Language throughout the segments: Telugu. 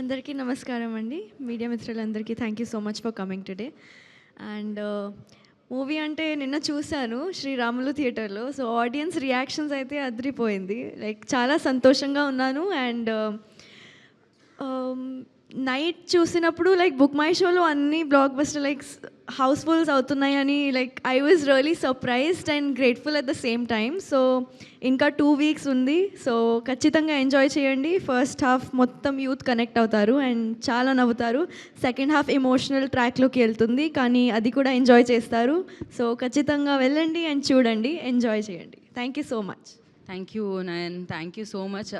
అందరికీ నమస్కారం అండి. మీడియా మిత్రులందరికీ thank you so much for coming today. And movie అంటే నిన్న చూశాను శ్రీరాములు థియేటర్లో. సో ఆడియన్స్ రియాక్షన్స్ అయితే అదిరిపోయింది. లైక్ చాలా సంతోషంగా ఉన్నాను. అండ్ నైట్ చూసినప్పుడు లైక్ బుక్ మై షోలో అన్ని బ్లాక్ బస్టర్ లైక్ హౌస్ఫుల్స్ అవుతున్నాయని like I was really surprised and grateful at the same time. So ఇంకా 2 weeks ఉంది. సో ఖచ్చితంగా ఎంజాయ్ చేయండి. ఫస్ట్ హాఫ్ మొత్తం యూత్ కనెక్ట్ అవుతారు అండ్ చాలా నవ్వుతారు. సెకండ్ హాఫ్ ఎమోషనల్ ట్రాక్లోకి వెళ్తుంది, కానీ అది కూడా ఎంజాయ్ చేస్తారు. సో ఖచ్చితంగా వెళ్ళండి అండ్ చూడండి, ఎంజాయ్ చేయండి. Thank you so much. Thank you Nayan, thank you so much.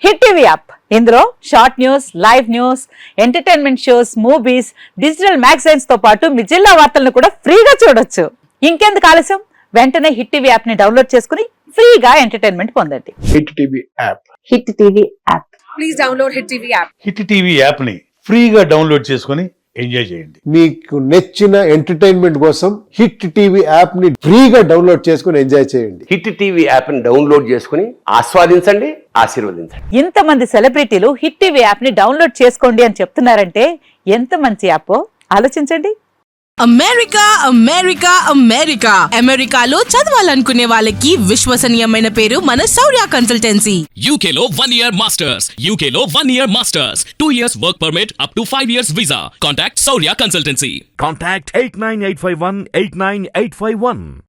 Hit TV app, ఇందులో short news, live news, entertainment shows, movies, digital magazines తో పాటు మీ జిల్లా వార్తలను కూడా ఫ్రీగా చూడొచ్చు. ఇంకెందుకు ఆలస్యం, వెంటనే హిట్ టీవీ యాప్ ని డౌన్లోడ్ చేసుకుని ఫ్రీగా ఎంటర్టైన్మెంట్ పొందండి. Hit TV app. Hit TV app. Please download hit TV app. Hit TV యాప్ని ఫ్రీగా డౌన్లోడ్ చేసుకొని ఎంజాయ్ చేయండి. మీకు నచ్చిన ఎంటర్టైన్మెంట్ కోసం హిట్ టీవీ యాప్ ని ఫ్రీగా డౌన్లోడ్ చేసుకుని ఎంజాయ్ చేయండి. హిట్ టీవీ యాప్ ని డౌన్లోడ్ చేసుకుని ఆస్వాదించండి, ఆశీర్వదించండి. ఇంతమంది సెలబ్రిటీలు హిట్ టీవీ యాప్ ని డౌన్లోడ్ చేసుకోండి అని చెప్తున్నారంటే ఎంత మంచి యాప్ ఆలోచించండి. అమెరికా అమెరికా అమెరికా అమెరికాలో చదవాలనుకునే వాళ్ళకి విశ్వసనీయమైన పేరు మన శౌర్య కన్సల్టెన్సీ. UK లో 1 year masters. UK లో 1 year masters. 2 years work permit up to 5 years visa. Contact Saurya Consultancy. Contact 89851 89851.